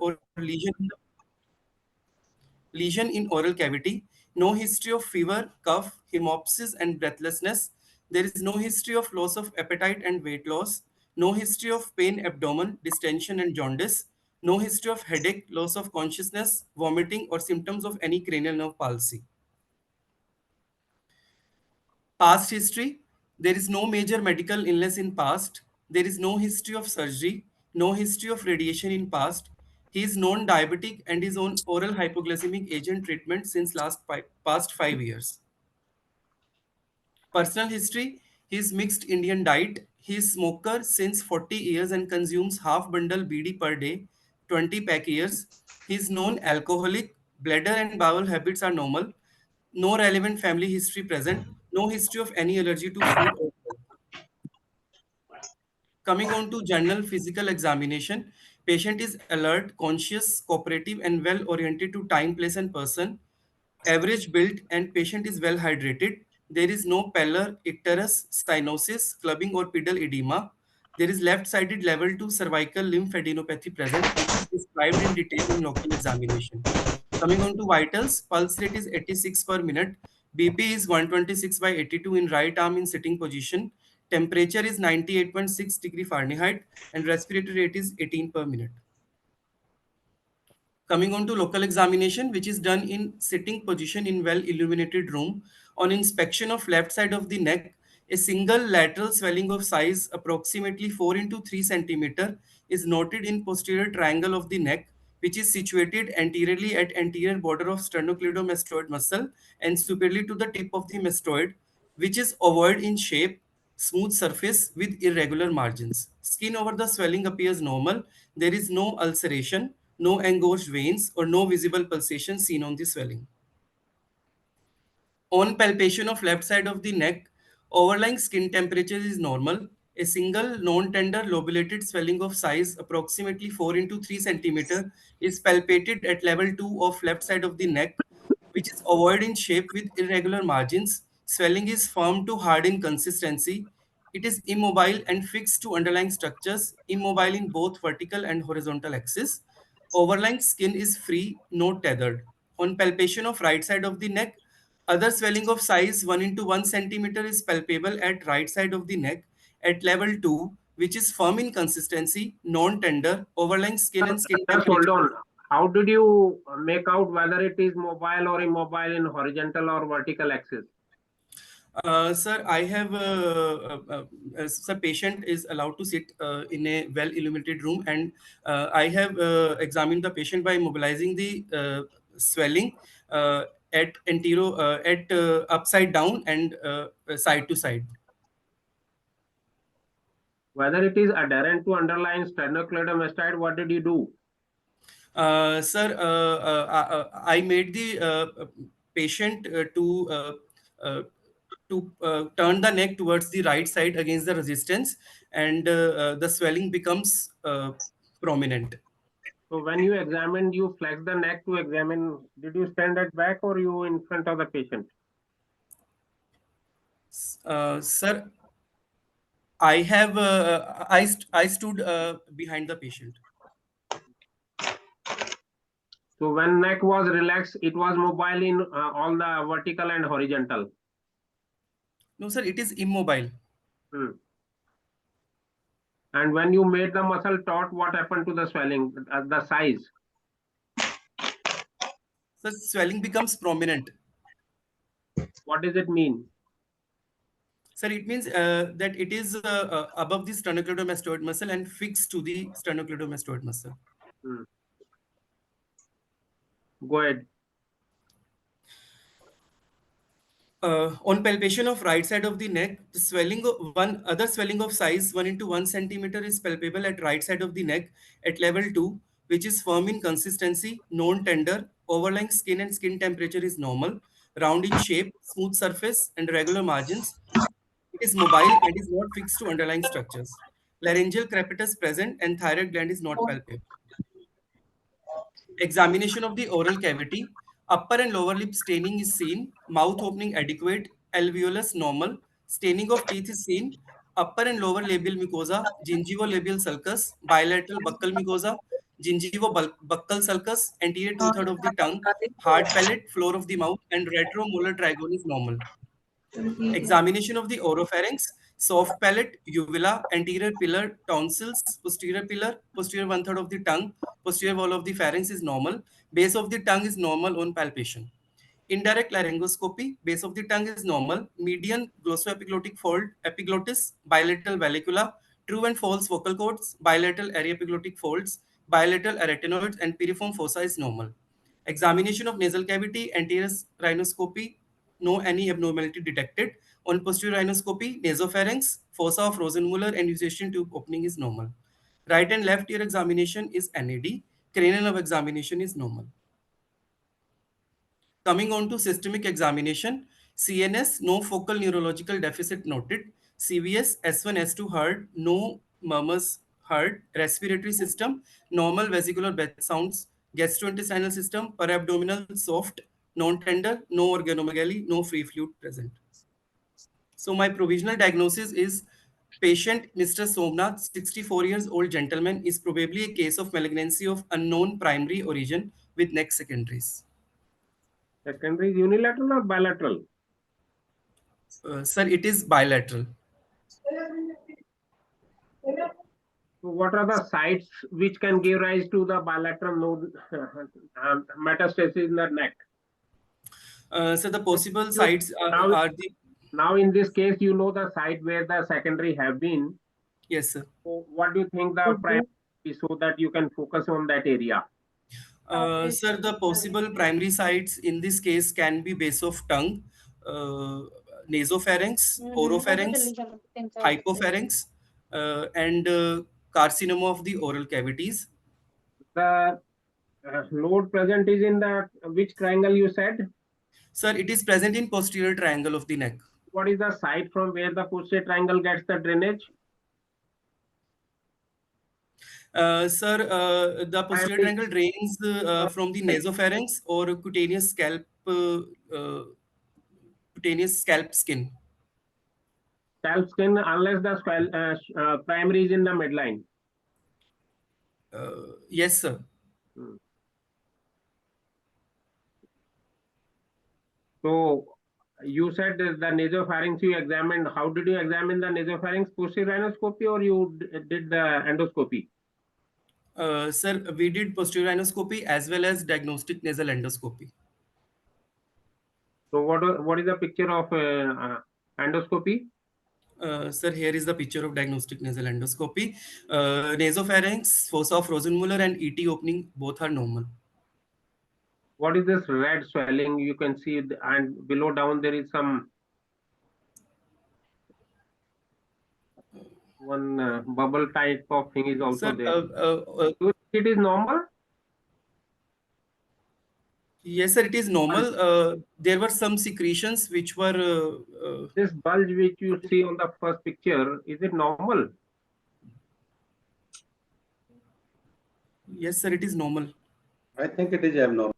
or lesion in oral cavity, no history of fever, cough, hemoptysis, and breathlessness. There is no history of loss of appetite and weight loss, no history of pain, abdomen, distension, and jaundice, no history of headache, loss of consciousness, vomiting, or symptoms of any cranial nerve palsy. Past history, there is no major medical illness in past. There is no history of surgery, no history of radiation in past. He is non-diabetic and is on oral hypoglycemic agent treatment since past 5 years. Personal history, he is mixed Indian diet. He is smoker since 40 years and consumes half bundle BD per day, 20 pack years. He is known alcoholic. Bladder and bowel habits are normal. No relevant family history present. No history of any allergy to food or drug. Coming on to general physical examination, patient is alert, conscious, cooperative, and well oriented to time, place, and person. Average build and patient is well hydrated. There is no pallor, icterus, cyanosis, clubbing, or pedal edema. There is left-sided level 2 cervical lymphadenopathy present, which is described in detail in local examination. Coming on to vitals, pulse rate is 86 per minute. BP is 126 by 82 in right arm in sitting position. Temperature is 98.6 degree Fahrenheit and respiratory rate is 18 per minute. Coming on to local examination, which is done in sitting position in well illuminated room. On inspection of left side of the neck, a single lateral swelling of size approximately 4 into 3 centimeter is noted in posterior triangle of the neck, which is situated anteriorly at anterior border of sternocleidomastoid muscle and superiorly to the tip of the mastoid, which is ovoid in shape, smooth surface with irregular margins. Skin over the swelling appears normal. There is no ulceration, no engorged veins, or no visible pulsation seen on the swelling. On palpation of left side of the neck, overlying skin temperature is normal. A single non-tender lobulated swelling of size approximately 4 into 3 centimeter is palpated at level 2 of left side of the neck, which is ovoid in shape with irregular margins. Swelling is firm to hard in consistency. It is immobile and fixed to underlying structures, immobile in both vertical and horizontal axis. Overlying skin is free, not tethered. On palpation of right side of the neck, other swelling of size 1 into 1 centimeter is palpable at right side of the neck at level 2, which is firm in consistency, non-tender, overlying skin and skin Just hold temperature. on. How did you make out whether it is mobile or immobile in horizontal or vertical axis? Sir, I have sir, patient is allowed to sit in a well illuminated room, and I have examined the patient by mobilizing the swelling at upside down and side to side. Whether it is adherent to underlying sternocleidomastoid, what did you do? Sir, I made the patient uh, turn the neck towards the right side against the resistance, and the swelling becomes prominent. So when you examined, you flexed the neck to examine. Did you stand at back or you in front of the patient? Sir, I stood behind the patient. So when neck was relaxed, it was mobile in all the vertical and horizontal. No, sir, it is immobile. Hmm. And when you made the muscle taut, what happened to the swelling, the size? So swelling becomes prominent. What does it mean? Sir, it means that it is above the sternocleidomastoid muscle and fixed to the sternocleidomastoid muscle. Hmm. Go ahead. On palpation of right side of the neck, the swelling of one other swelling of size 1 into 1 centimeter is palpable at right side of the neck at level 2, which is firm in consistency, non-tender, overlying skin and skin temperature is normal, round in shape, smooth surface, and regular margins. It is mobile and is not fixed to underlying structures. Laryngeal crepitus present and thyroid gland is not palpable. Examination of the oral cavity. Upper and lower lip staining is seen. Mouth opening adequate. Alveolus normal. Staining of teeth is seen. Upper and lower labial mucosa. Gingivolabial sulcus. Bilateral buccal mucosa. gingivobuccal sulcus, anterior two-thirds of the tongue, hard palate, floor of the mouth, and retromolar trigone is normal. Examination of the oropharynx, soft palate, uvula, anterior pillar, tonsils, posterior one-third of the tongue, posterior wall of the pharynx is normal. Base of the tongue is normal on palpation. Indirect laryngoscopy, base of the tongue is normal. Median glossoepiglottic fold, epiglottis, bilateral vallecula, true and false vocal cords, bilateral aryepiglottic folds, bilateral arytenoids, and piriform fossa is normal. Examination of nasal cavity, anterior rhinoscopy, no any abnormality detected. On posterior rhinoscopy, nasopharynx, fossa of Rosenmuller, and eustachian tube opening is normal. Right and left ear examination is NAD. Cranial nerve examination is normal. Coming on to systemic examination, CNS, no focal neurological deficit noted. CVS, S1, S2 heard, no murmurs heard. Respiratory system, normal vesicular breath sounds. Gastrointestinal system, parabdominal, soft, non-tender, no organomegaly, no free fluid present. So my provisional diagnosis is patient Mr. Somnath, 64 years old gentleman, is probably a case of malignancy of unknown primary origin with neck secondaries. Secondary is unilateral or bilateral? Sir, it is bilateral. So what are the sites which can give rise to the bilateral node metastasis in the neck? So the possible sites are the... Now in this case, you know the site where the secondary have been. Yes, sir. So what do you think the primary is, so that you can focus on that area? Sir, the possible primary sites in this case can be base of tongue, nasopharynx, oropharynx, hypopharynx, and carcinoma of the oral cavities. The node present is in the which triangle you said? Sir, it is present in posterior triangle of the neck. What is the site from where the posterior triangle gets the drainage? Sir, the posterior triangle drains from the nasopharynx or cutaneous scalp skin. Scalp skin, unless the primary is in the midline. Yes, sir. So you said that the nasopharynx you examined. How did you examine the nasopharynx? Posterior rhinoscopy, or you did the endoscopy? Sir, we did posterior rhinoscopy as well as diagnostic nasal endoscopy. So what is the picture of endoscopy? Sir, here is the picture of diagnostic nasal endoscopy. Nasopharynx, fossa of Rosenmuller, and ET opening both are normal. What is this red swelling? You can see, and below down there is some one bubble type of thing is also Sir, there. It is normal? Yes, sir, it is normal. There were some secretions which were... This bulge which you see on the first picture, is it normal? Yes, sir, it is normal. I think it is abnormal.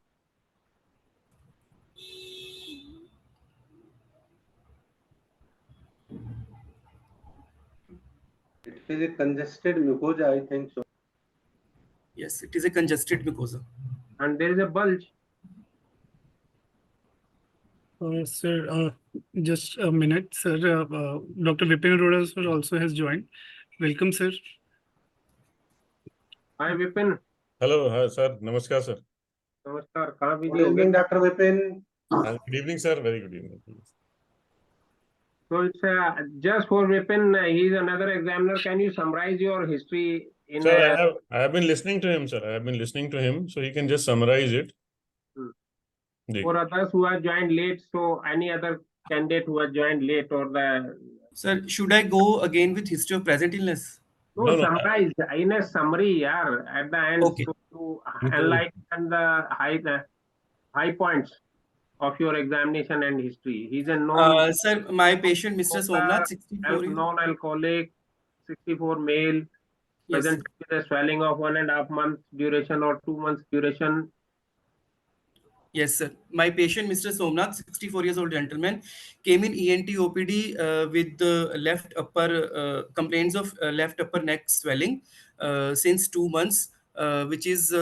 It is a congested mucosa, I think so. Yes, it is a congested mucosa. And there is a bulge. Sir, just a minute, sir. Dr. Vipin Arora sir also has joined. Welcome, sir. Hi, Vipin. Hello, hi, sir. Namaskar, sir. Namaskar. Kahan busy Good ho evening, gaye? Dr. Vipin. Good evening, sir. Very good evening. So it's just for Vipin, he is another examiner. Can you summarize your history in Sir, I have been listening to him, sir. I have been listening to him, so he can just summarize it. for others who have joined late? So any other candidate who has joined late, or the... Sir, should I go again with history of present illness? No, No. summarize in a summary, yeah, at the end, Okay. so to enlighten the high points of your examination and history. He's a Sir, my patient, Mr. Somnath, 64 years. non-alcoholic, 64 male, Yes, present with a swelling of 1.5 months duration or 2 months duration. Yes, sir. My patient, Mr. Somnath, 64 years old gentleman, came in ENT OPD with the left upper complaints of left upper neck swelling since 2 months. which is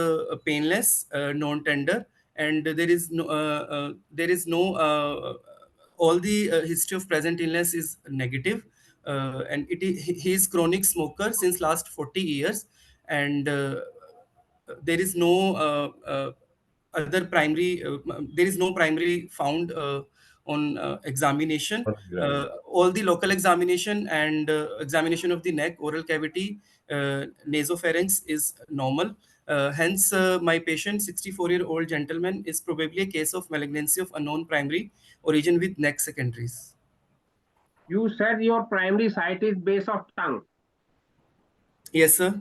painless, non-tender, and there is no all the history of present illness is negative, and he is chronic smoker since last 40 years, and there is no other primary there is no primary found on examination. All the local examination and examination of the neck, oral cavity, nasopharynx is normal. Hence, my patient, 64-year-old gentleman, is probably a case of malignancy of unknown primary origin with neck secondaries. You said your primary site is base of tongue. Yes, sir.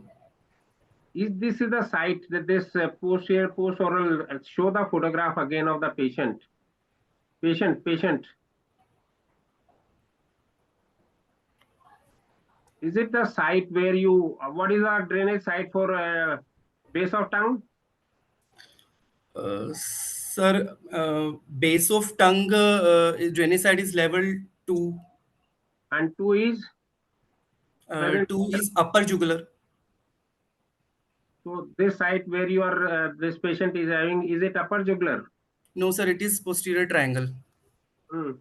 Is this is the site that this post-oral, show the photograph again of the patient. Patient. Is it the site where you, what is the drainage site for base of tongue? Sir, base of tongue drainage side is level 2. And 2 is? 2 is upper jugular. So this site where you are, this patient is having, is it upper jugular? No, sir, it is posterior triangle. So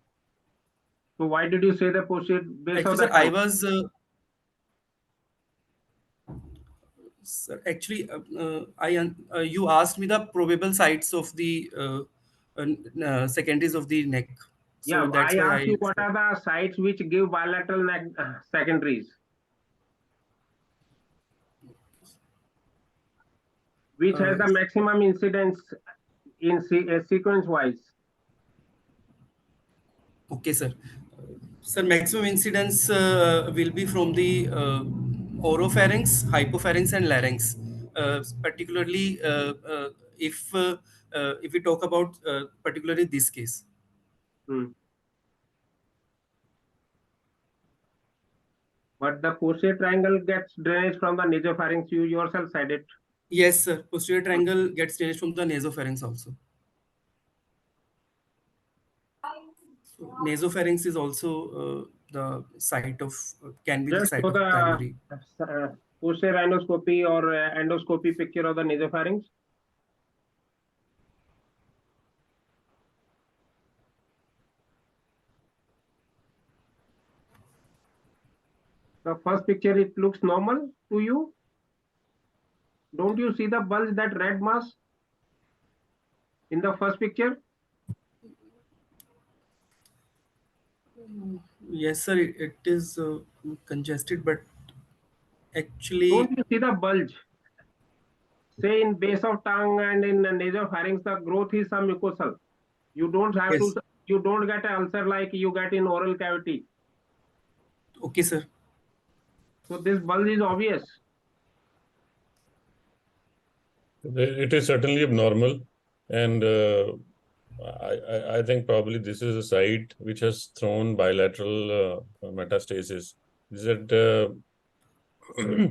why did you say the posterior base Actually, of the sir, I tongue? was sir, actually, you asked me the probable sites of the secondaries of the neck. So Yeah, that's I why asked you what are the sites which give bilateral neck secondaries, which has the maximum incidence in sequence wise. Okay, sir. Sir, maximum incidence will be from the oropharynx, hypopharynx, and larynx. Particularly, if we talk about particularly this case. But the posterior triangle gets drainage from the nasopharynx. You yourself said it. Yes, sir. Posterior triangle gets drainage from the nasopharynx also. So nasopharynx is also the site of can be the Just site for of the primary. posterior rhinoscopy or endoscopy picture of the nasopharynx. The first picture, it looks normal to you. Don't you see the bulge, that red mass in the first picture? Yes, sir. It is congested, but actually, Don't you see the bulge? Say in base of tongue and in nasopharynx, the growth is submucosal. You don't have yes. to. You don't get an ulcer like you get in oral cavity. Okay, sir. So this bulge is obvious. It is certainly abnormal, and I think probably this is a site which has thrown bilateral metastasis. Is it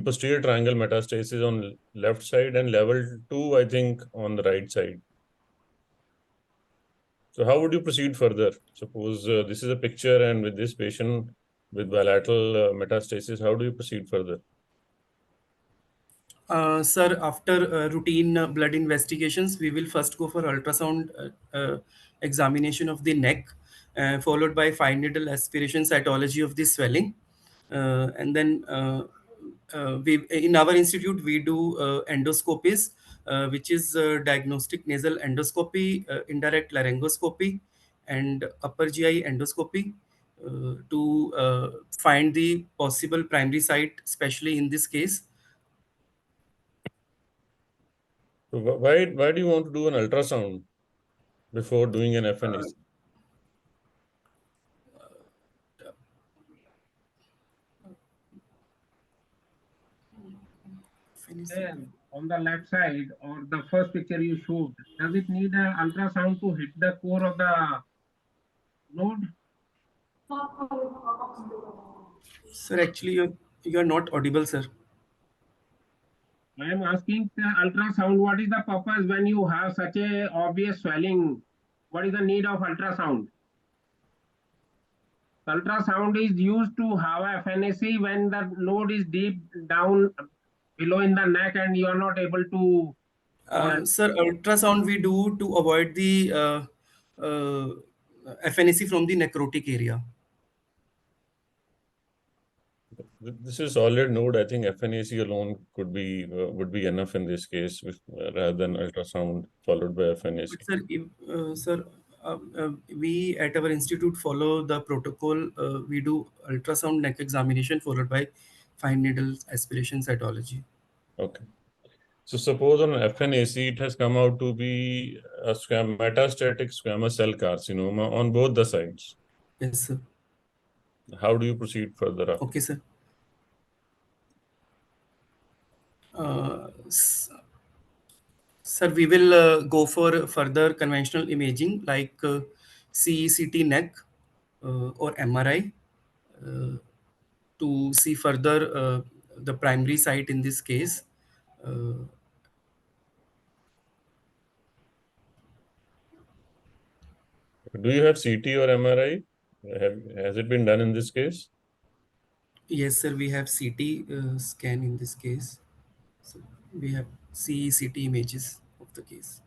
posterior triangle metastasis on left side and level 2, I think, on the right side. So how would you proceed further? Suppose this is a picture, and with this patient with bilateral metastasis, how do you proceed further? Sir, after routine blood investigations, we will first go for ultrasound examination of the neck, followed by fine needle aspiration cytology of the swelling. And then we in our institute, we do endoscopies, which is diagnostic nasal endoscopy, indirect laryngoscopy, and upper GI endoscopy to find the possible primary site, especially in this case. So why do you want to do an ultrasound before doing an FNAC? On the left side or the first picture you showed, does it need an ultrasound to hit the core of the node? Sir, actually, you're not audible, sir. I am asking the ultrasound, what is the purpose when you have such a obvious swelling? What is the need of ultrasound? Ultrasound is used to have a FNAC when the node is deep down below in the neck and you are not able to. Sir, ultrasound we do to avoid the FNAC from the necrotic area. This is solid node. I think FNAC alone would be enough in this case, rather than ultrasound followed by FNAC. But sir, we at our institute follow the protocol. We do ultrasound neck examination followed by fine needle aspiration cytology. Okay. So suppose on FNAC it has come out to be a metastatic squamous cell carcinoma on both the sides. Yes, sir. How do you proceed further after? Okay, sir. Sir, we will go for further conventional imaging like CECT neck or MRI to see further the primary site in this case. Do you have CT or MRI? Has it been done in this case? Yes, sir, we have CT scan in this case. So we have CECT images of the case.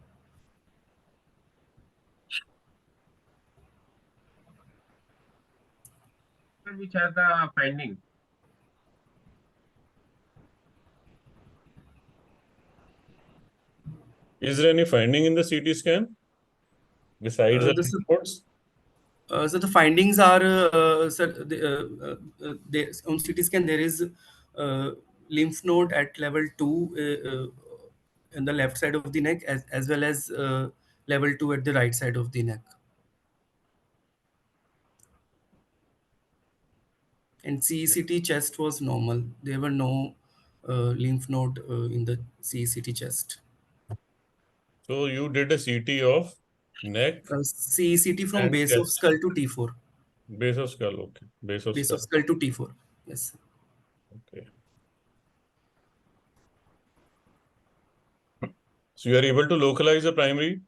Which has the finding. Is there any finding in the CT scan besides the This reports? So the findings are, sir, on CT scan there is lymph node at level 2 in the left side of the neck as well as level 2 at the right side of the neck. And CECT chest was normal. There were no lymph node in the CECT chest. So you did a CT of neck, CECT from and base of chest. skull to T4. Base of skull, okay. Base of Base skull. of skull to T4. Yes. Okay. So you are able to localize the primary?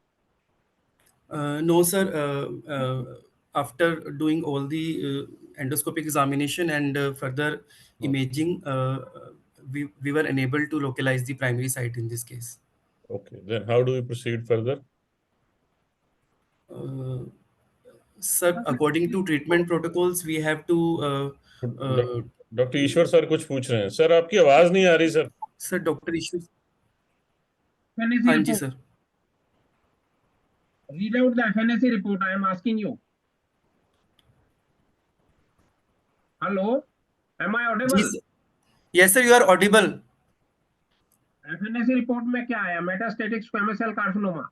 No, sir. After doing all the endoscopic examination and further imaging, we were unable to localize the primary site in this case. Okay. Then how do we proceed further? Sir, according to treatment protocols, we have to. Doctor Ishwar sir कुछ पूछ रहे हैं sir आपकी आवाज नहीं आ रही sir Sir, Dr. Issues. FNAC हाँ जी report. sir. Read out the FNAC report. I am asking you. Hello, am I audible? Yes, yes, sir. You are audible. FNAC report में क्या आया? Metastatic squamous cell carcinoma.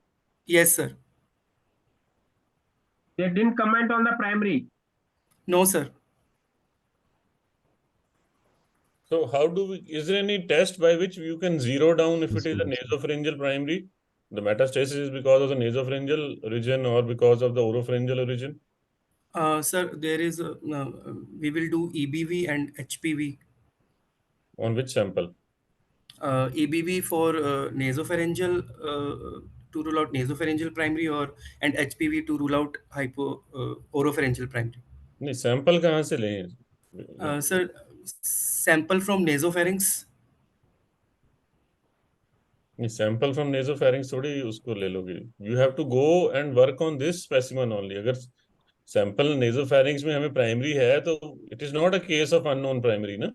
Yes, sir. They didn't comment on the primary. No, sir. So how do we, is there any test by which you can zero down if it is a nasopharyngeal primary? The metastasis is because of the nasopharyngeal region or because of the oropharyngeal region? Sir, there is we will do EBV and HPV. On which sample? EBV for nasopharyngeal to rule out nasopharyngeal primary and HPV to rule out oropharyngeal primary. नहीं sample कहाँ से लें? Sir, sample from nasopharynx. नहीं sample from nasopharynx थोड़ी उसको ले लोगे. You have to go and work on this specimen only. अगर sample nasopharynx में हमें primary है तो it is not a case of unknown primary ना?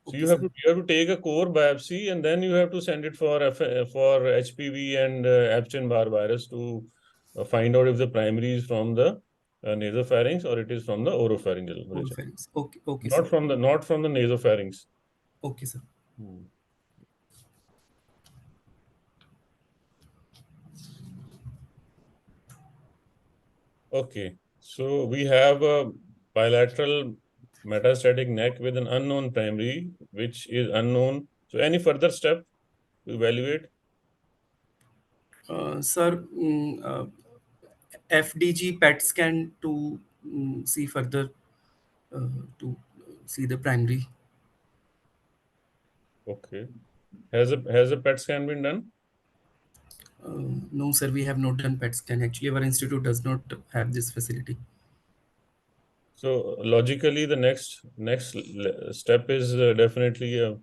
So Okay, you have to take a core biopsy and then you have to send it for HPV and Epstein-Barr virus to find out if the primary is from the nasopharynx or it is from the oropharyngeal region. Oropharynx. Okay, okay, Not sir. from the nasopharynx. Okay, sir. Okay, so we have a bilateral metastatic neck with an unknown primary, which is unknown. So any further step to evaluate? Sir, FDG PET scan to see further to see the primary. Okay. Has a PET scan been done? No, sir, we have not done PET scan. Actually, our institute does not have this facility. So logically, the next step is definitely a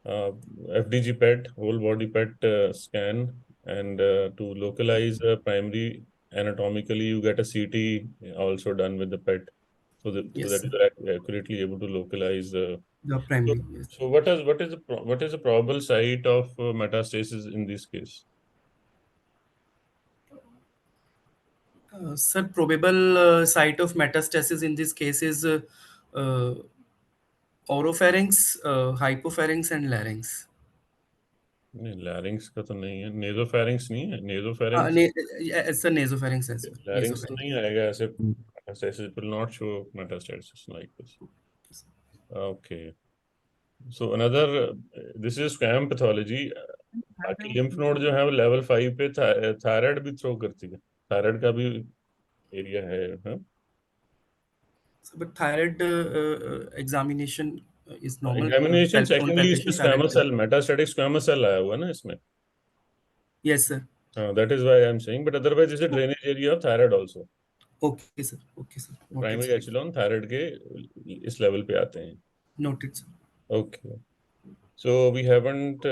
FDG PET, whole body PET scan, and to localize primary anatomically, you get a CT also done with the PET, so that Yes, you are accurately able to localize the. the So, primary. Yes. so what is the probable site of metastasis in this case? Sir, probable site of metastasis in this case is uh, oropharynx, hypopharynx, and larynx. नहीं, larynx का तो नहीं है, nasopharynx नहीं है, Uh, nasopharynx. ne- it's a nasopharynx as well. Larynx तो Nasopharynx. नहीं आएगा ऐसे, metastasis will not show metastasis like this. Okay. So another, this is squam pathology. बाकी lymph node जो है वो level 5 पे thyroid भी throw करती है, thyroid का भी area है, हाँ? So, but thyroid examination is normal. Examination On secondly इस पे palpation squamous thyroid. cell, metastatic squamous cell आया हुआ है ना इसमें. Yes, sir. That is why I'm saying, but otherwise it's a drainage area of thyroid also. Okay, sir. Okay, sir. Noted, Primary sir. echelon thyroid के इस level पे आते हैं. Noted, sir. Okay. So we haven't,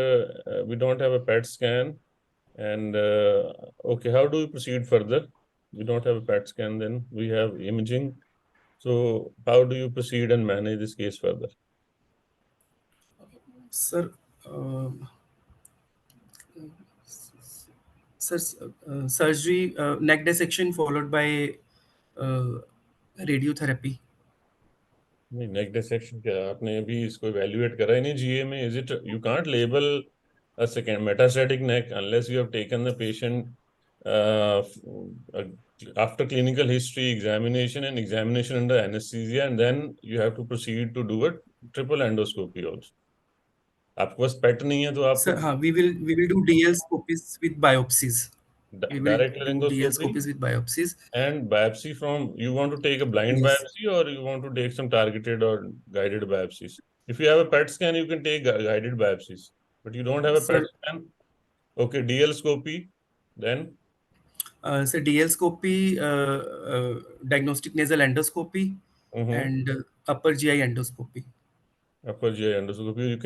we don't have a PET scan, and okay, how do we proceed further? We don't have a PET scan, then we have imaging. So how do you proceed and manage this case further? Sir, sir, surgery, neck dissection followed by radiotherapy. नहीं, neck dissection क्या आपने अभी इसको evaluate करा ही नहीं GA में? Is it, you can't label a second metastatic neck unless you have taken the patient after clinical history examination and examination under anesthesia, and then you have to proceed to do a triple endoscopy also. आपके पास PET नहीं है तो आप Sir, we will do DL scopies with biopsies. We will direct do DL laryngoscopy scopies with biopsies. and biopsy from, you want to take a blind Yes. biopsy or you want to take some targeted or guided biopsies? If you have a PET scan, you can take guided biopsies, but you don't have a PET Sir, scan. Okay, DL scopy, then so DL scopy, diagnostic nasal endoscopy, and upper GI endoscopy. upper GI endoscopy. You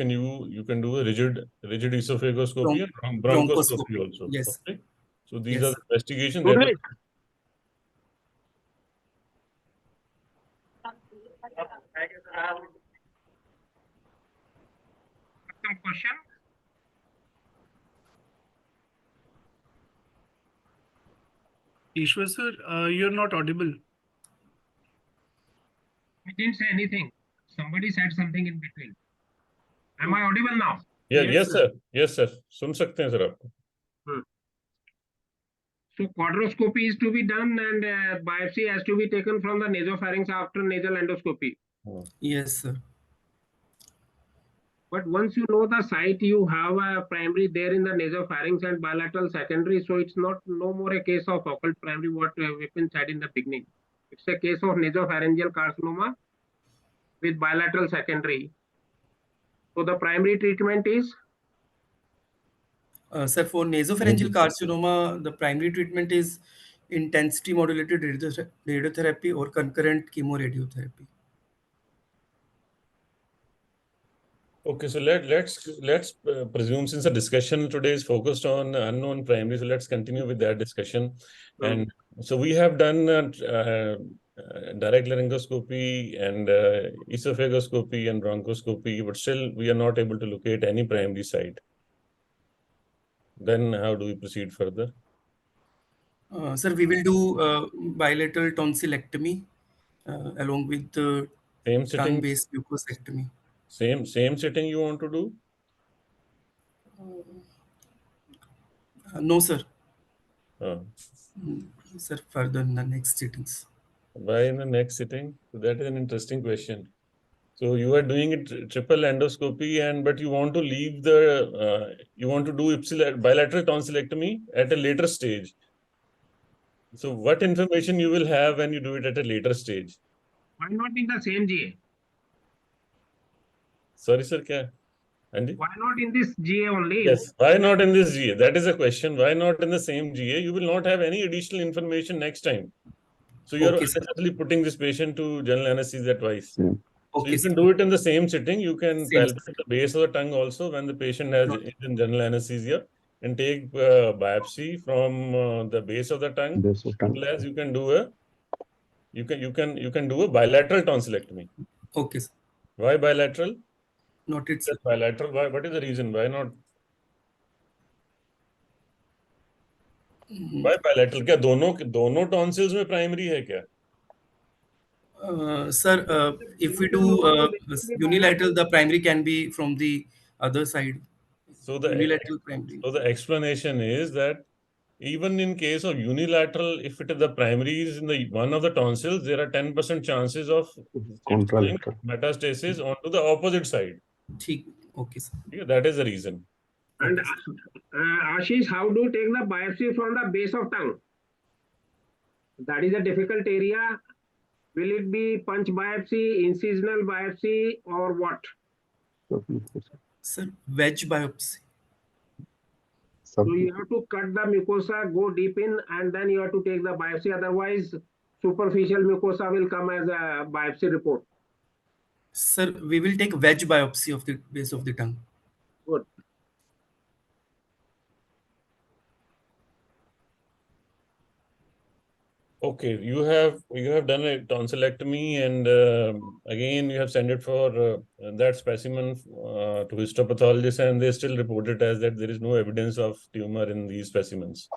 can do a rigid esophagoscopy and bronchoscopy also. Yes. Okay, so these Yes. are the investigations. Good that night. Some question? Ishwar sir, you're not audible. I didn't say anything. Somebody said something in between. Am I audible now? yes sir, yes sir, सुन सकते हैं sir आपको. So quadroscopy is to be done and biopsy has to be taken from the nasopharynx after nasal endoscopy. Yes, sir. But once you know the site, you have a primary there in the nasopharynx and bilateral secondary. So it's no more a case of occult primary, what Vipin said in the beginning. It's a case of nasopharyngeal carcinoma with bilateral secondary. So the primary treatment is? Sir, for nasopharyngeal carcinoma, the primary treatment is intensity modulated radiotherapy or concurrent chemoradiotherapy. Okay, so let's presume, since the discussion today is focused on unknown primary, so let's continue with that discussion. And so we have done direct laryngoscopy and esophagoscopy and bronchoscopy, but still we are not able to locate any primary site. Then how do we proceed further? Sir, we will do bilateral tonsillectomy along with the Same sitting, tongue-based mucosectomy. same sitting you want to do? No, sir. Oh. Sir, further in the next sittings. Why in the next sitting? So that is an interesting question. So you are doing it triple endoscopy, but you want to leave the you want to do bilateral tonsillectomy at a later stage. So what information you will have when you do it at a later stage? Why not in the same GA? Sorry, sir, kya? Andy? Why not in this GA only? Yes, why not in this GA? That is a question. Why not in the same GA? You will not have any additional information next time. So you're Okay, sir. unnecessarily putting this patient to general anesthesia twice. So Okay, you sir. can do it in the same sitting. You can Same, palpate the base of the tongue also when the patient is in general anesthesia, and take biopsy from the base of the tongue. Base of tongue. As you can do a bilateral tonsillectomy. Okay, sir. Why bilateral? Noted, sir. Just bilateral. Why? What is the reason? Why not? Why bilateral? क्या दोनों tonsils में primary है क्या? Sir, if we do unilateral, the primary can be from the other side. So the Unilateral primary. So the explanation is that even in case of unilateral, if it is the primary is in the one of the tonsils, there are 10% chances of Contralateral. metastasis onto the opposite side. ठीक, okay, sir. Yeah, that is the reason. And Ashish, how do you take the biopsy from the base of tongue? That is a difficult area. Will it be punch biopsy, incisional biopsy, or what? Sir, wedge biopsy. So you have to cut the mucosa, go deep in, and then you have to take the biopsy. Otherwise, superficial mucosa will come as a biopsy report. Sir, we will take wedge biopsy of the base of the tongue. Good. Okay, you have done a tonsillectomy, and again you have sent it for that specimen to histopathologist, and they still report it as that there is no evidence of tumor in these specimens.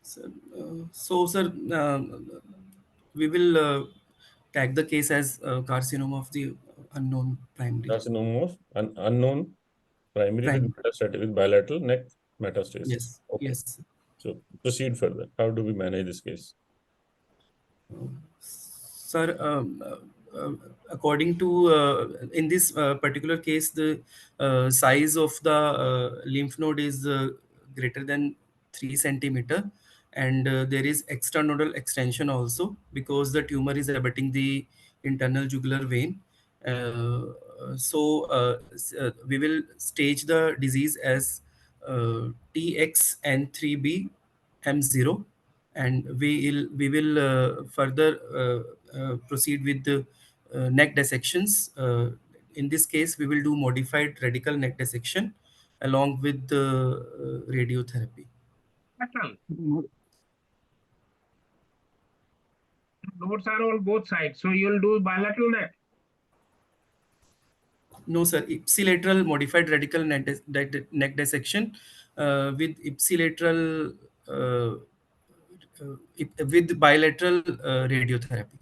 Sir, sir, we will tag the case as carcinoma of the unknown primary. Carcinoma of unknown primary with bilateral neck metastasis. Yes. Okay. Yes. So proceed further. How do we manage this case? Sir, according to in this particular case, the size of the lymph node is greater than 3 centimeter, and there is extranodal extension also because the tumor is abutting the internal jugular vein. We will stage the disease as TXN3B M0, and we will further proceed with the neck dissections. In this case, we will do modified radical neck dissection along with the radiotherapy. Nodes are on both sides, so you'll do bilateral neck. No, sir. Ipsilateral modified radical neck dissection with ipsilateral with bilateral radiotherapy.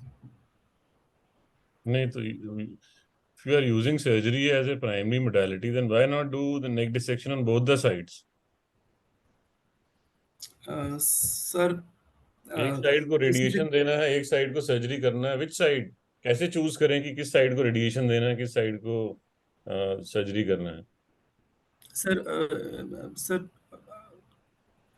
No, so if you are using surgery as a primary modality, then why not do the neck dissection on both the sides? Sir, एक side को radiation देना है, एक side को surgery करना है. Which side? कैसे choose करें कि किस साइड को रेडिएशन देना है, किस साइड को सर्जरी करना है? Sir,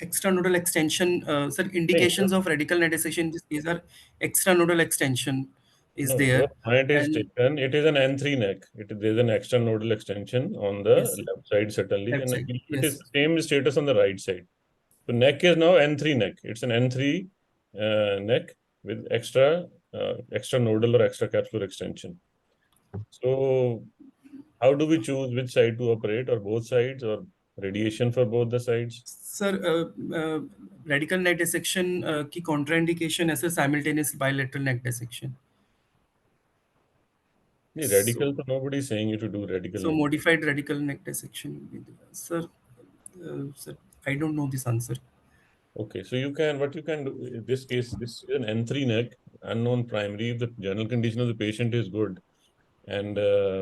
extranodal extension, sir, indications of radical neck dissection, these are extranodal extension is there. Your point is taken. It is an N3 neck. There is an extranodal extension on the left side, certainly. Left and side, it is the same status on the right side. So neck is now N3 neck. It's an N3 neck with extra nodal or extra capsular extension. So how do we choose which side to operate, or both sides, or radiation for both the sides? Sir, radical neck dissection की contraindication है sir simultaneous bilateral neck dissection. Radical, so nobody is saying you to do radical. So modified radical neck dissection, sir. Sir, I don't know this answer. Okay, so what you can do in this case, this is an N3 neck, unknown primary. If the general condition of the patient is good and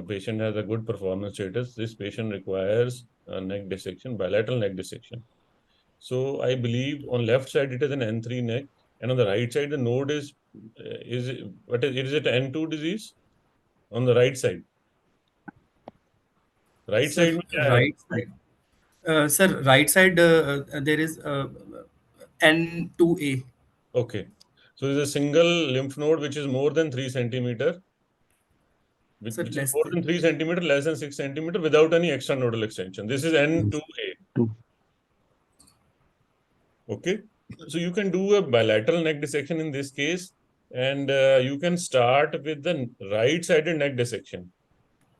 patient has a good performance status, this patient requires a neck dissection, bilateral neck dissection. So I believe on left side it is an N3 neck, and on the right side the node is it N2 disease? On the right side. Right sir, side. Right side. Sir, right side there is N2A. Okay. So there is a single lymph node which is more than 3 centimeter. Which is more than 3 centimeter, less than 6 centimeter, without any extranodal extension. This is N2A. Okay. So you can do a bilateral neck dissection in this case, and you can start with the right-sided neck dissection.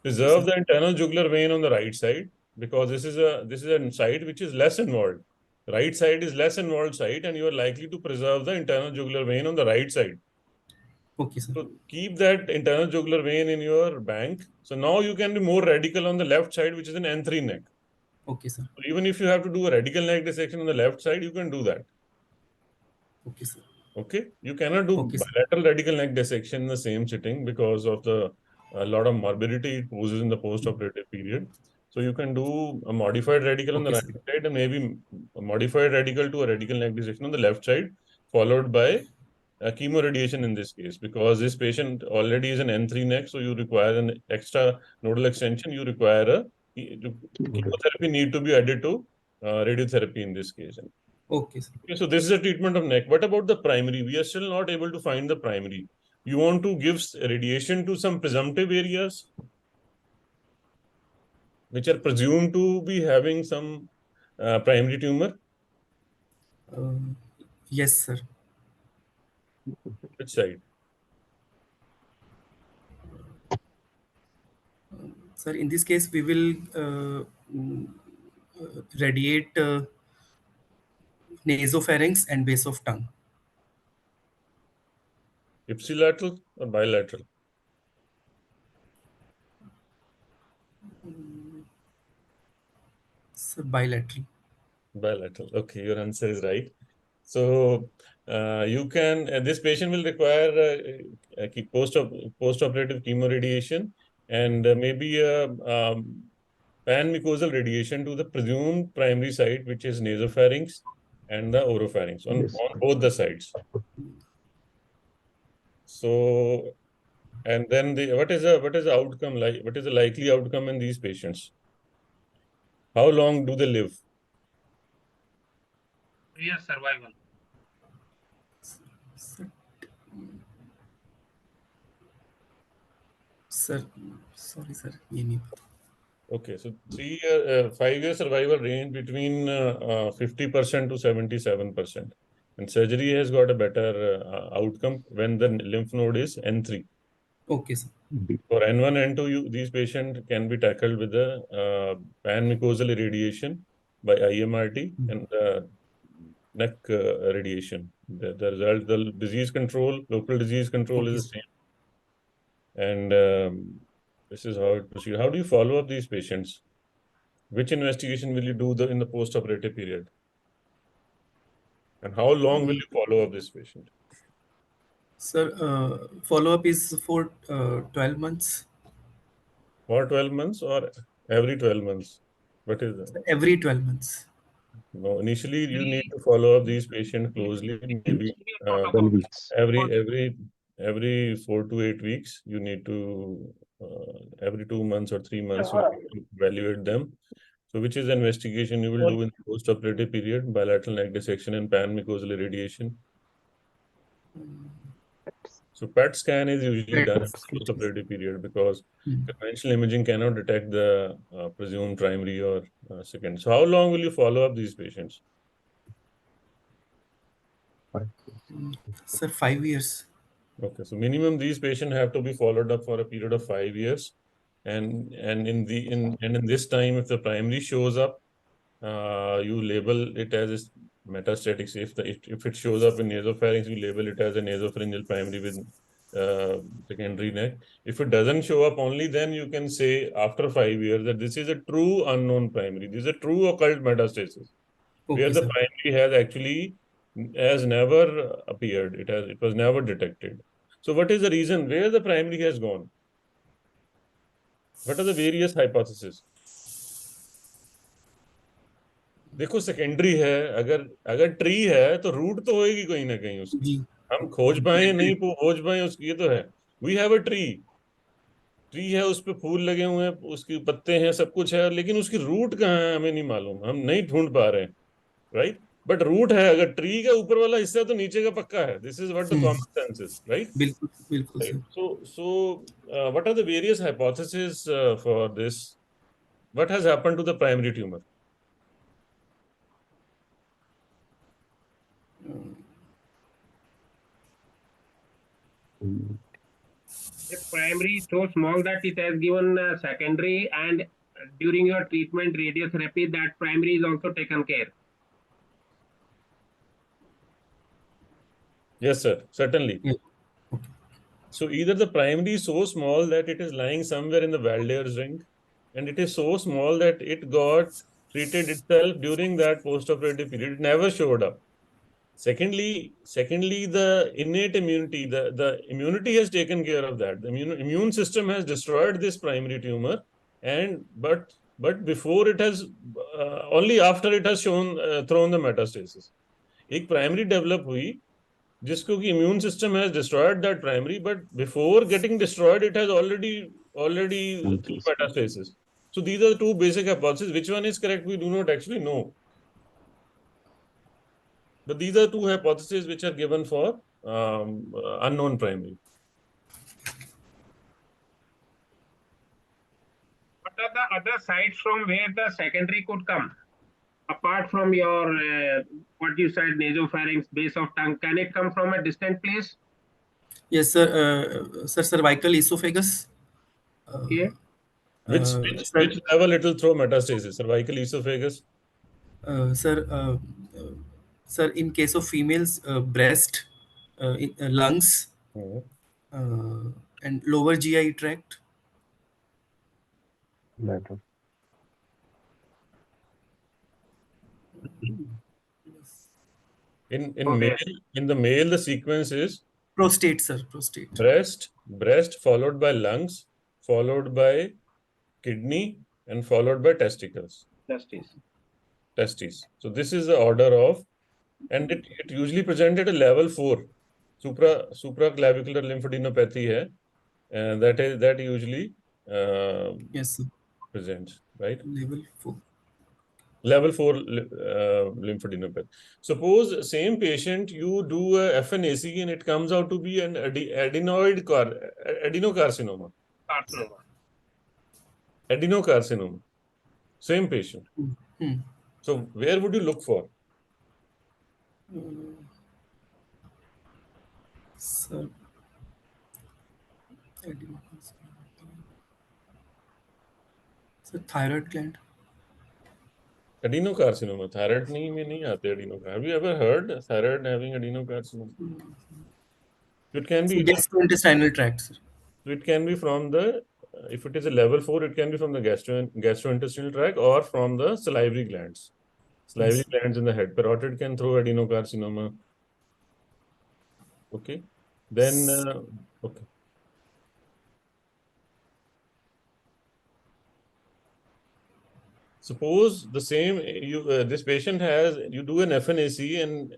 Preserve the internal jugular vein on the right side, because this is a site which is less involved. Right side is less involved site, and you are likely to preserve the internal jugular vein on the right side. Okay, sir. So keep that internal jugular vein in your bank. So now you can be more radical on the left side, which is an N3 neck. Okay, sir. So even if you have to do a radical neck dissection on the left side, you can do that. Okay, sir. Okay, you cannot do Okay, sir. bilateral radical neck dissection in the same sitting because of a lot of morbidity it poses in the post-operative period. So you can do a modified radical on the Okay, right sir. side and maybe a modified radical to a radical neck dissection on the left side, followed by chemoradiation in this case, because this patient already is an N3 neck, so you require an extra nodal extension. You require chemotherapy need to be added to radiotherapy in this case. Okay, sir. Okay, so this is a treatment of neck. What about the primary? We are still not able to find the primary. You want to give radiation to some presumptive areas which are presumed to be having some primary tumor. Yes, sir. Which side? Sir, in this case, we will radiate nasopharynx and base of tongue. Ipsilateral or bilateral? Sir, bilateral. Bilateral. Okay, your answer is right. So you can, this patient will require post-operative chemoradiation and maybe a pan-mucosal radiation to the presumed primary site, which is nasopharynx and the oropharynx on both the sides. So, and then what is the outcome like? What is the likely outcome in these patients? How long do they live? 3 years survival. Sir, sorry, sir. ये नहीं पता. Okay, so 5-year survival range between 50% to 77%. And surgery has got a better outcome when the lymph node is N3. Okay, sir. For N1, N2, these patients can be tackled with the pan-mucosal irradiation by IMRT and neck radiation. The result, the disease control, local disease control Okay, is the sir. same. And this is how it proceeds. How do you follow up these patients? Which investigation will you do in the post-operative period? And how long will you follow up this patient? Sir, follow-up is for 12 months. For 12 months or every 12 months? What is that? Every 12 months. No, initially you need to follow up these patients closely. Maybe every 4 to 8 weeks, you need to every 2 months or 3 months you need to evaluate them. So, which is the investigation you will do in the post-operative period? Bilateral neck dissection and pan-mucosal irradiation. So PET scan is usually done in the post-operative period because conventional imaging cannot detect the presumed primary or second. So how long will you follow up these patients? Sir, 5 years. Okay, so minimum these patients have to be followed up for a period of 5 years, and in this time, if the primary shows up, you label it as metastatic. If it shows up in nasopharynx, you label it as a nasopharyngeal primary with secondary neck. If it doesn't show up only, then you can say after 5 years that this is a true unknown primary. This is a true occult metastasis, Okay, where the sir. primary has never appeared. It was never detected. So what is the reason where the primary has gone? What are the various hypotheses? देखो secondary है, अगर tree है तो root तो होएगी कहीं ना कहीं उसकी. जी. हम खोज पाए नहीं खोज पाए उसकी, ये तो है. वी हैव अ ट्री है, उस पे फूल लगे हुए हैं, उसके पत्ते हैं, सब कुछ है, लेकिन उसकी रूट कहाँ है हमें नहीं मालूम, हम नहीं ढूंढ पा रहे हैं, राइट? बट रूट है. अगर ट्री का ऊपर वाला हिस्सा तो नीचे का पक्का है. This is what the common sense is, right? बिल्कुल बिल्कुल sir. So what are the various hypotheses for this? What has happened to the primary tumor? The primary is so small that it has given secondary, and during your treatment radiotherapy, that primary is also taken care. Yes, sir, certainly. Yeah. So either the primary is so small that it is lying somewhere in the Valder's ring, and it is so small that it got treated itself during that postoperative period. It never showed up. Secondly, the innate immunity, the immunity has taken care of that. The immune system has destroyed this primary tumor, and but before it has only after it has thrown the metastasis. एक primary develop हुई जिसको कि immune system has destroyed that primary, but before getting destroyed, it has already through metastasis. So these are the two basic hypotheses. Which one is correct? We do not actually know. But these are two hypotheses which are given for unknown primary. What are the other sites from where the secondary could come? Apart from your, what you said, nasopharynx, base of tongue, can it come from a distant place? Yes, sir. Sir, cervical esophagus. Okay. Which level it will throw metastasis? Cervical esophagus? Sir, sir, in case of females, breast, lungs, and lower GI tract. In Okay. the male, the sequence is Prostate, sir. Prostate. breast followed by lungs, followed by kidney, and followed by testicles. Testes. So this is the order of, and it usually presents at a level 4. Supraclavicular lymphadenopathy hai, and that usually Yes, sir. presents, right? Level 4. Level 4 lymphadenopathy. Suppose same patient, you do a FNAC and it comes out to be an adenocarcinoma. Adenocarcinoma. Same patient. So where would you look for? Sir. Sir, thyroid gland. Adenocarcinoma. Thyroid में नहीं आते adenocarcinoma. Have you ever heard thyroid having adenocarcinoma? It can be Gastrointestinal tract, sir. it can be from the if it is a level 4, it can be from the gastrointestinal tract or from the salivary glands. Salivary glands in the head. Parotid can throw adenocarcinoma. Okay. Then okay. Suppose the same this patient you do an FNAC and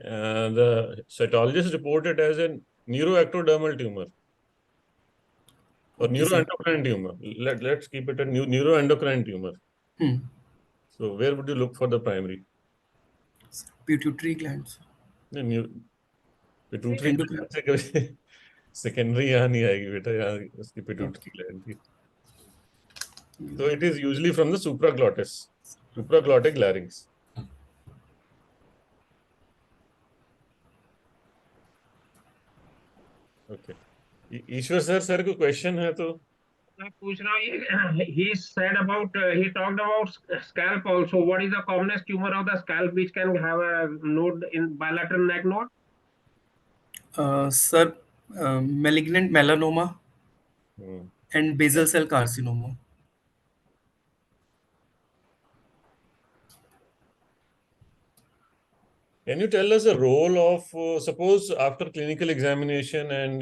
the cytologist reported as a neuroectodermal tumor or neuroendocrine tumor. Let's keep it a neuroendocrine tumor. So where would you look for the primary? Pituitary glands. Pituitary gland से कभी secondary यहाँ नहीं आएगी बेटा, यहाँ उसकी pituitary gland की. So it is usually from the supraglottic larynx. Okay. Ishwar sir को क्वेश्चन है तो मैं पूछ रहा हूँ, he said about he talked about scalp also. What is the commonest tumor of the scalp which can have a node in bilateral neck node? Sir, malignant melanoma and basal cell carcinoma. Can you tell us the role of, suppose after clinical examination and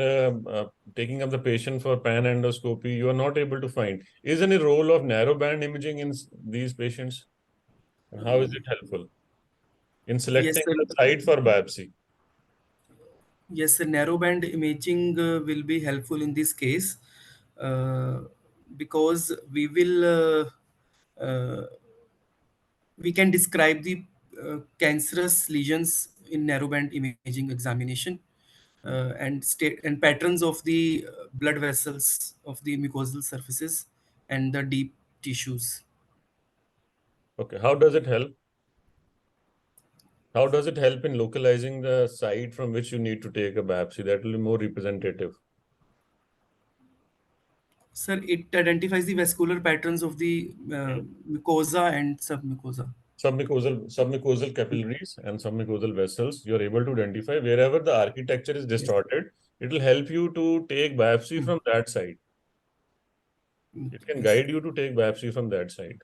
taking up the patient for pan endoscopy, you are not able to find. Is any role of narrowband imaging in these patients? And how is it helpful in selecting the site for biopsy? Yes, narrowband imaging will be helpful in this case because we can describe the cancerous lesions in narrowband imaging examination and patterns of the blood vessels of the mucosal surfaces and the deep tissues. Okay, how does it help? How does it help in localizing the site from which you need to take a biopsy? That will be more representative. Sir, it identifies the vascular patterns of the mucosa and submucosa. Submucosal capillaries and submucosal vessels, you're able to identify wherever the architecture is distorted. It will help you to take biopsy from that side. It can guide you to take biopsy from that side.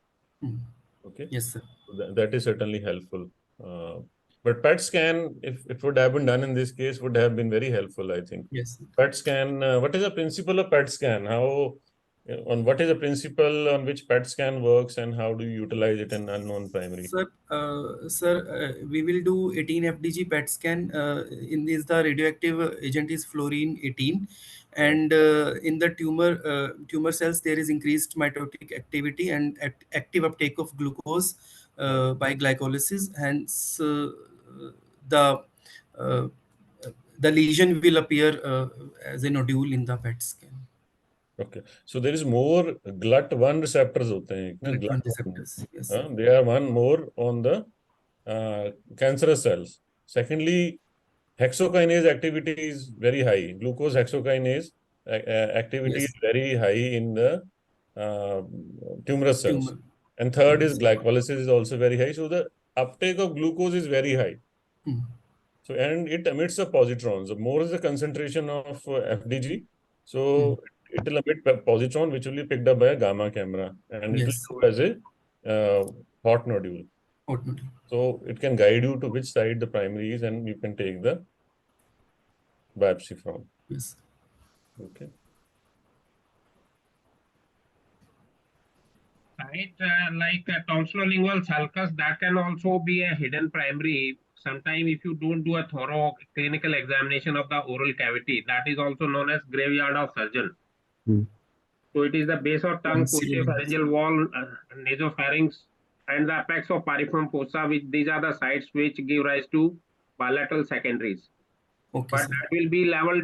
Okay. Yes, sir. So that is certainly helpful. But PET scan, if it would have been done in this case, would have been very helpful, I think. Yes, sir. PET scan, what is the principle of PET scan? On what is the principle on which PET scan works, and how do you utilize it in unknown primary? Sir, we will do 18 FDG PET scan. In this, the radioactive agent is fluorine 18, and in the tumor cells there is increased mitotic activity and active uptake of glucose by glycolysis. Hence, the uh, the lesion will appear as a nodule in the PET scan. Okay, so there is more GLUT1 receptors hote hain, na? GLUT1 receptors. Yes, sir. They are one more on the cancerous cells. Secondly, hexokinase activity is very high. Glucose hexokinase activity is very high in the tumorous cells. Tumor. And third is glycolysis is also very high. So the uptake of glucose is very high. So, and it emits the positrons. The more is the concentration of FDG, so it will emit positron, which will be picked up by a gamma camera, and it will do as a hot nodule. So it can guide you to which side the primary is, and you can take the biopsy from. Yes. Okay. Right, like tonsillolingual sulcus, that can also be a hidden primary. Sometimes if you don't do a thorough clinical examination of the oral cavity, that is also known as graveyard of surgeon. So it is the base of tongue, pharyngeal wall, nasopharynx, and the apex of piriform fossa, which these are the sites which give rise to bilateral secondaries. Okay, but that will be level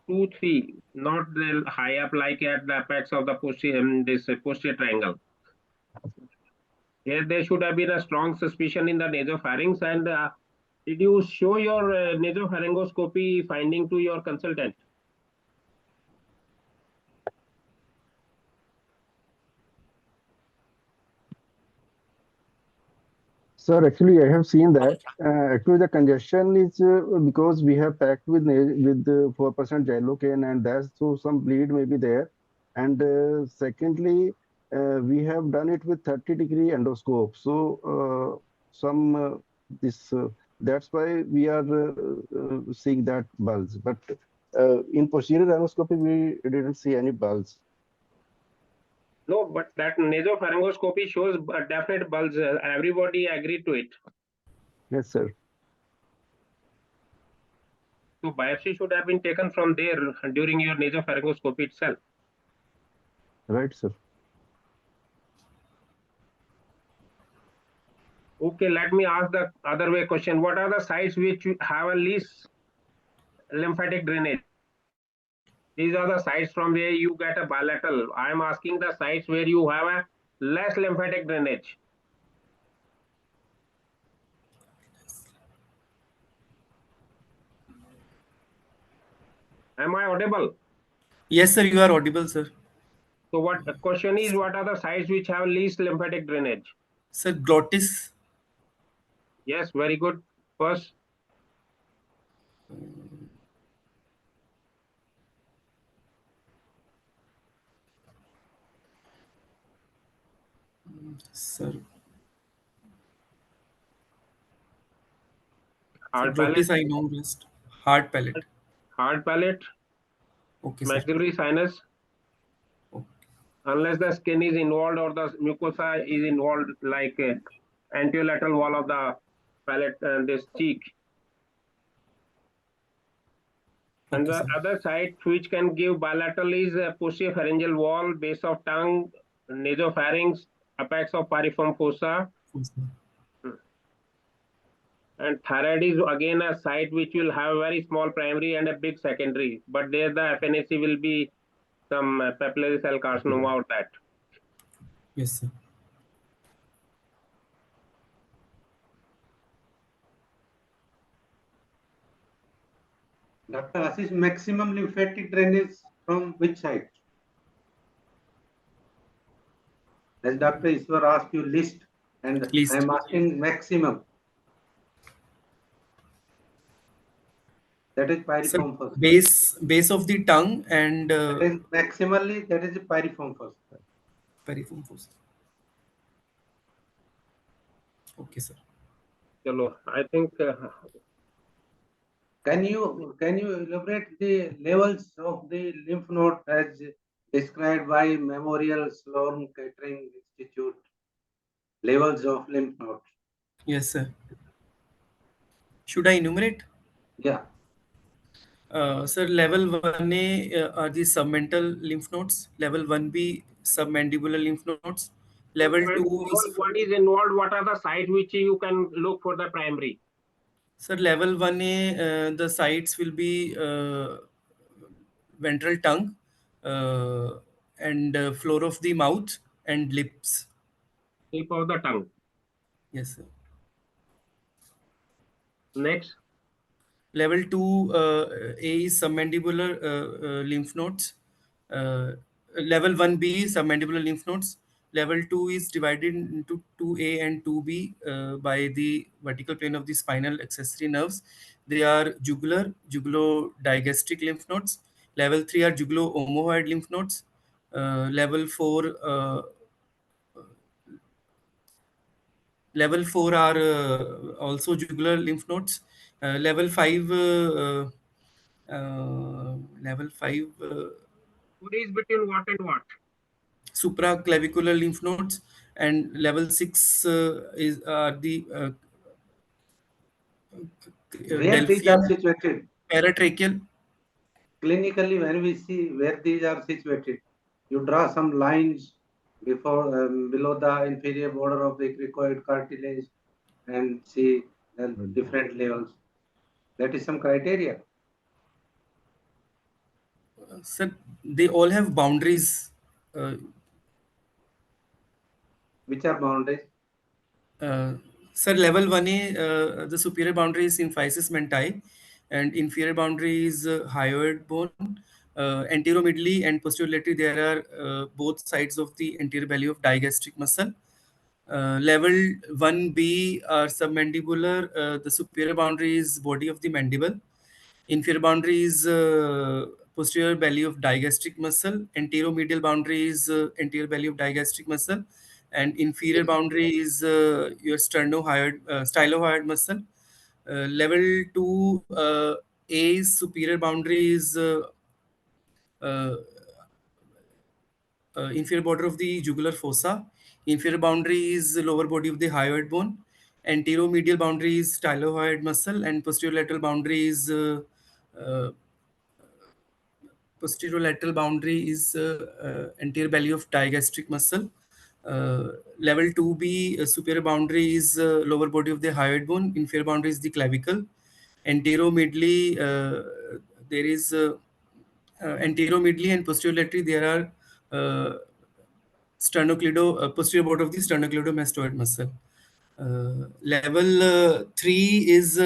2, 3, not the high up like at the apex of the posterior triangle. Here there should have been a strong suspicion in the nasopharynx. And did you show your nasopharyngoscopy finding to your consultant? Sir, actually, I have seen that. Actually, the congestion is because we have packed with 4% xylocaine, and that's so some bleed may be there. And secondly, we have done it with 30-degree endoscope. So that's why we are seeing that bulge. But in posterior endoscopy, we didn't see any bulge. No, but that nasopharyngoscopy shows a definite bulge. Everybody agreed to it. Yes, sir. So biopsy should have been taken from there during your nasopharyngoscopy itself. Right, sir. Okay, let me ask the other way question. What are the sites which have a least lymphatic drainage? These are the sites from where you get a bilateral. I am asking the sites where you have a less lymphatic drainage. Am I audible? Yes, sir, you are audible, sir. So what the question is, what are the sites which have least lymphatic drainage? Sir, glottis. Yes, very good. First. Sir. Hard glottis, palate. I know best. Hard palate. Hard palate. Okay, maxillary sinus. Okay. Unless the skin is involved or the mucosa is involved, like anterolateral wall of the palate and this cheek. And the other side which can give bilateral is posterior pharyngeal wall, base of tongue, nasopharynx, apex of piriform fossa. And thyroid is again a site which will have a very small primary and a big secondary. But there the FNAC will be some papillary cell carcinoma or that. Yes, sir. Dr. Ashish, maximum lymphatic drainage from which side? As Dr. Iswar asked you list, and List. I am asking maximum. That is Sir, pyriform first. base of the tongue and That is maximally, that is pyriform first. periform fossa. Okay, sir. Chalo, I think Can you elaborate the levels of the lymph node as described by Memorial Sloan Kettering Institute? Levels of lymph node. Yes, sir. Should I enumerate? Yeah. Sir, level 1A are the submental lymph nodes. Level 1B submandibular lymph nodes. Level when 2 level is 1 is involved, what are the sites which you can look for the primary? sir, level 1A, the sites will be ventral tongue and floor of the mouth and lips. Tip of the tongue. Yes, sir. Next, Level 2 A is submandibular lymph nodes. Level 1B is submandibular lymph nodes. Level 2 is divided into 2A and 2B by the vertical plane of the spinal accessory nerves. They are jugular, jugulo-digastric lymph nodes. Level 3 are jugulo-omohyoid lymph nodes. Level 4 are also jugular lymph nodes. Level 5 level 5 what is between what and what? supraclavicular lymph nodes, and level 6 is the Where these are delphian situated? paratracheal. Clinically, when we see where these are situated, you draw some lines before below the inferior border of the cricoid cartilage and see different levels. That is some criteria. Sir, they all have boundaries. Which are boundaries? Sir, level 1A, the superior boundary is symphysis mentae, and inferior boundary is hyoid bone. Anteromedially and posteriorly, there are both sides of the anterior belly of digastric muscle. Level 1B are submandibular. The superior boundary is body of the mandible. Inferior boundary is posterior belly of digastric muscle. Anteromedial boundary is anterior belly of digastric muscle. And inferior boundary is your stylohyoid muscle. Level 2 A is superior boundary is uh, inferior border of the jugular fossa. Inferior boundary is the lower body of the hyoid bone. Anteromedial boundary is stylohyoid muscle, and posterolateral boundary is posterolateral boundary is anterior belly of digastric muscle. Level 2B superior boundary is lower body of the hyoid bone. Inferior boundary is the clavicle. Anteromedially there is anteromedially and posteriorly there are posterior border of the sternocleidomastoid muscle. Level 3 is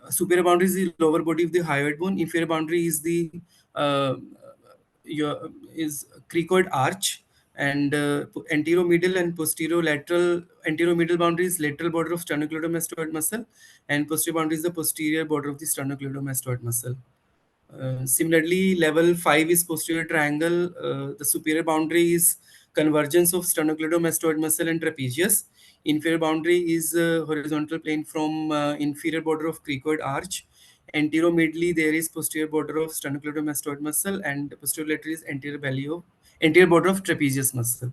superior boundary is the lower body of the hyoid bone. Inferior boundary is the uh, is cricoid arch, and anteromedial and posterolateral anteromedial boundary is lateral border of sternocleidomastoid muscle, and posterior boundary is the posterior border of the sternocleidomastoid muscle. Similarly, level 5 is posterior triangle. The superior boundary is convergence of sternocleidomastoid muscle and trapezius. Inferior boundary is horizontal plane from inferior border of cricoid arch. Anteromedially, there is posterior border of sternocleidomastoid muscle, and posterolateral is anterior border of trapezius muscle.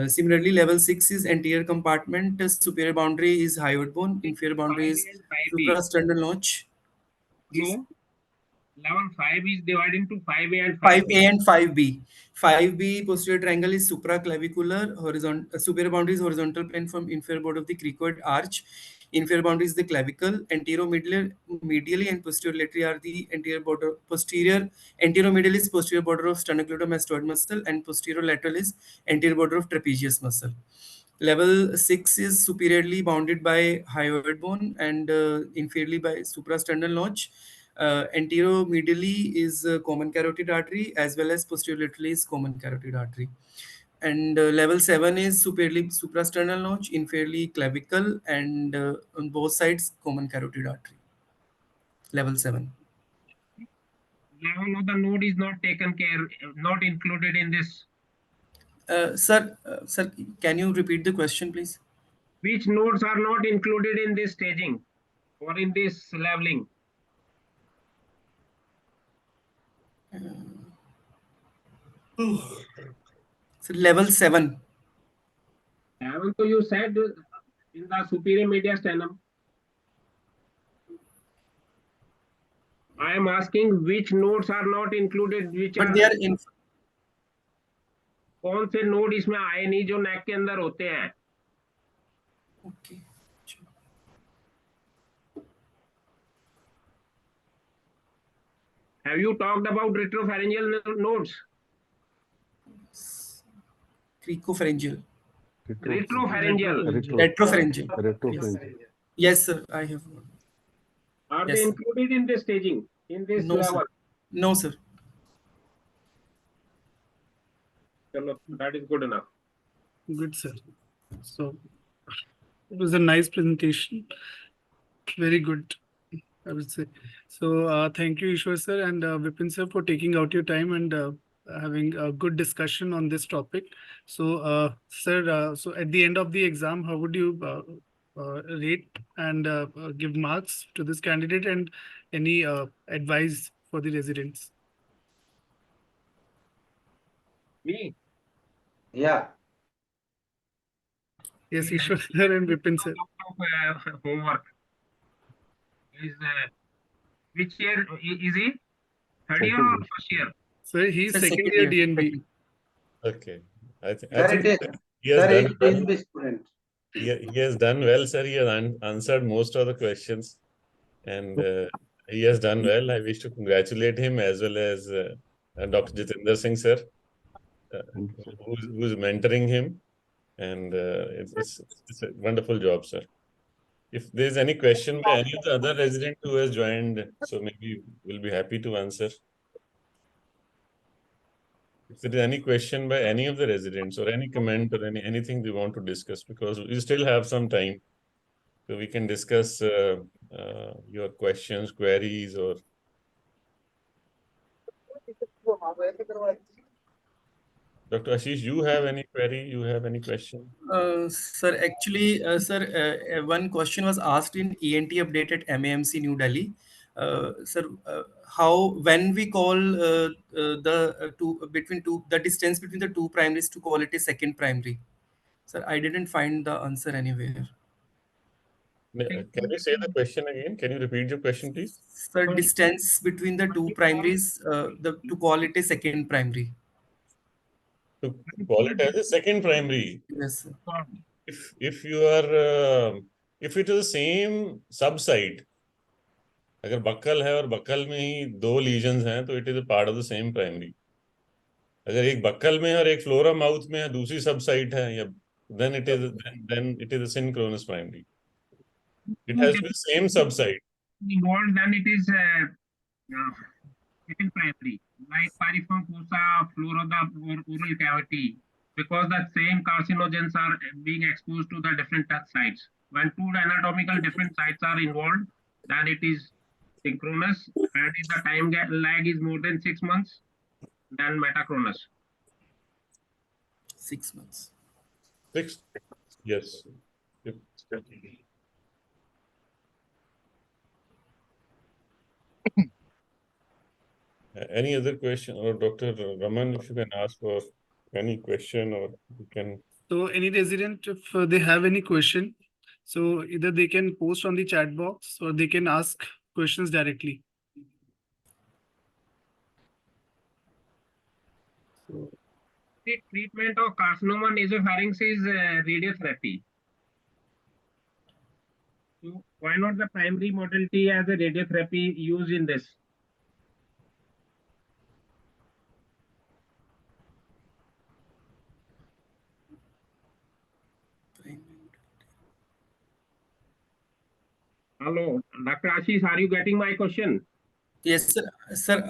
Similarly, level 6 is anterior compartment. Superior boundary is hyoid bone. Inferior boundary 5A is and 5B. suprasternal notch. No, level 5 is divided into 5A and 5A 5B. and 5B. 5B posterior triangle is supraclavicular. Superior boundary is horizontal plane from inferior border of the cricoid arch. Inferior boundary is the clavicle. Medially and posteriorly are the anterior border. Anteromedial is posterior border of sternocleidomastoid muscle, and posterolateral is anterior border of trapezius muscle. Level 6 is superiorly bounded by hyoid bone and inferiorly by suprasternal notch. Anteromedially is common carotid artery, as well as posterolaterally is common carotid artery. And level 7 is suprasternal notch, inferiorly clavicle, and on both sides common carotid artery. Level 7. Level of the node is not taken care, not included in this. Sir, can you repeat the question, please? Which nodes are not included in this staging or in this leveling? So level 7. Level, so you said in the superior mediastinum. I am asking which nodes are not included, which But are they are in. कौन से node इसमें आए नहीं जो नेक के अंदर होते हैं? Okay. Have you talked about retropharyngeal nodes? Cricopharyngeal. Retropharyngeal. Retropharyngeal. Retropharyngeal. Yes, sir. I have. Are Yes, they sir. included in this staging, in this No, level? sir. No, sir. Chalo, that is good enough. Good, sir. So it was a nice presentation. Very good, I would say. So thank you, Ishwar sir and Vipin sir, for taking out your time and having a good discussion on this topic. So, sir, so at the end of the exam, how would you rate and give marks to this candidate, and any advice for the residents? Me? Yeah. Yes, Ishwar sir and Vipin sir. Homework is which year is he? Third year or first year? Sir, he's Sir, second year DNB. Okay. I Sir, think it is. he has Sir, done it is well. the student. He has done well, sir. He has answered most of the questions, and he has done well. I wish to congratulate him as well as Dr. Jitendra Singh, sir, who's mentoring him, and it's a wonderful job, sir. If there's any question by any of the other resident who has joined, so maybe we'll be happy to answer. If there is any question by any of the residents or any comment or anything they want to discuss, because we still have some time, so we can discuss your questions, queries, or Dr. Ashish, you have any query? You have any question? Sir, actually, sir, one question was asked in ENT update at MAMC New Delhi. Sir, when we call the distance between the two primaries to call it a second primary? Sir, I didn't find the answer anywhere. Can you say the question again? Can you repeat your question, please? Sir, distance between the two primaries, to call it a second primary. To call it as a second primary. Yes, sir. If you are if it is the same subsite, अगर buckle है और buckle में ही दो lesions हैं तो it is a part of the same primary. अगर एक buckle में और एक फ्लोरा माउथ में है, दूसरी सबसाइट है, या then it is a synchronous primary. It has to be the same subsite. Involved, then it is second primary, like piriform fossa, flora or oral cavity, because the same carcinogens are being exposed to the different sites. When two anatomical different sites are involved, then it is synchronous, and if the time lag is more than 6 months, then metachronous. 6 months. 6? Yes. Any other question, or Dr. Raman, if you can ask for any question, or you can. So any resident, if they have any question, so either they can post on the chat box or they can ask questions directly. So, The treatment of carcinoma nasopharynx is radiotherapy. So why not the primary modality as a radiotherapy used in this? Hello, Dr. Ashish, are you getting my question? Yes, sir. Sir,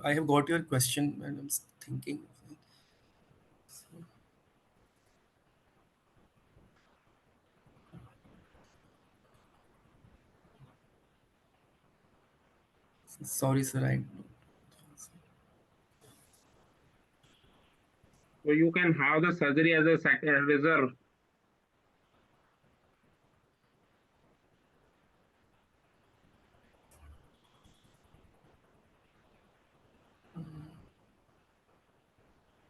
I have got your question, and I'm thinking. Sorry, sir. So you can have the surgery as a second reserve.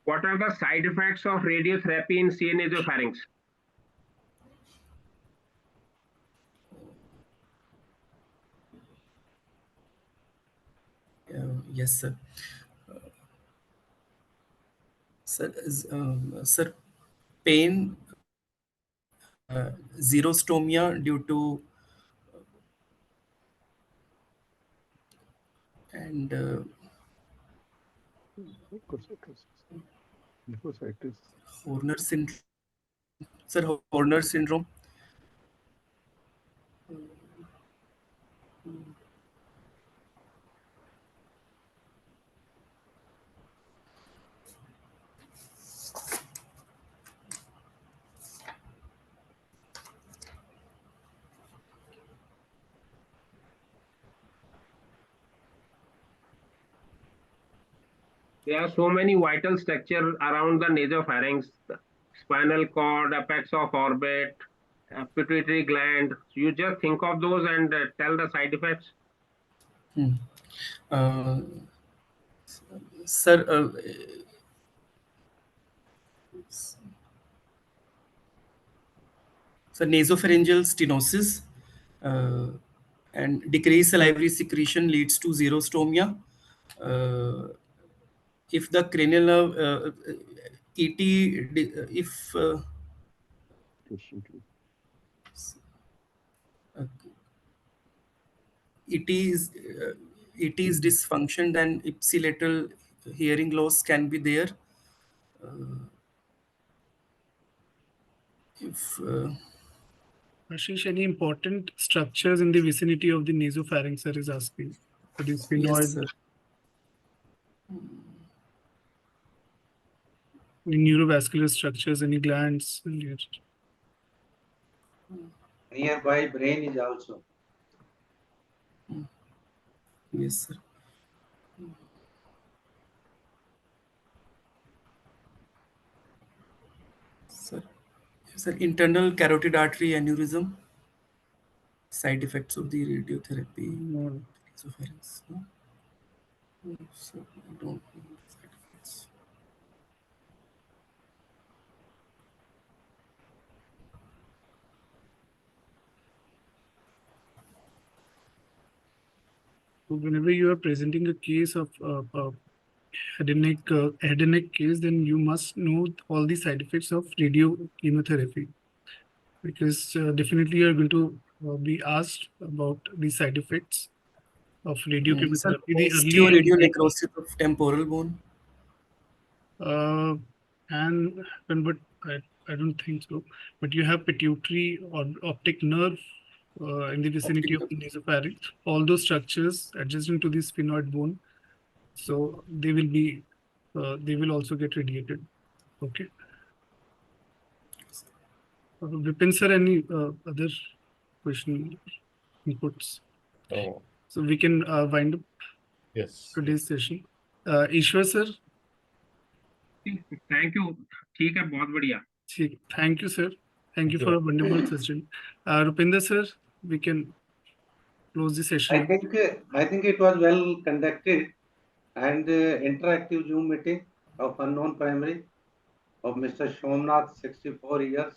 What are the side effects of radiotherapy in CA nasopharynx? Yes, sir. Sir, pain, xerostomia due to and Horner syndrome. Sir, Horner syndrome. There are so many vital structures around the nasopharynx, the spinal cord, apex of orbit, pituitary gland. You just think of those and tell the side effects. Sir, nasopharyngeal stenosis and decreased salivary secretion leads to xerostomia. If the cranial nerve, ET, if it is dysfunction, then ipsilateral hearing loss can be there. If Ashish, any important structures in the vicinity of the nasopharynx, sir, is asking. That is yes, sphenoid, sir. any neurovascular structures, any glands. Nearby brain is also. Yes, sir. Sir, internal carotid artery aneurysm. Side effects of the radiotherapy. No. Nasopharynx. No? So I don't know side effects. So whenever you are presenting a case of head and neck case, then you must know all the side effects of radio chemotherapy, because definitely you are going to be asked about the side effects of radio Sir, chemotherapy. The osteoradionecrosis of temporal bone. and but I don't think so. But you have pituitary or optic nerve in the vicinity of the nasopharynx. All those structures adjacent to the sphenoid bone, so they will also get radiated. Okay. Vipin sir, any other question inputs? Oh, So we can wind up yes. today's session. Ishwar sir, Thank you. ठीक है, बहुत बढ़िया. thank you sir. Thank you for a wonderful session. Rupinder sir, we can close the session. I think it was well conducted and interactive Zoom meeting of unknown primary of Mr. Somnath, 64 years.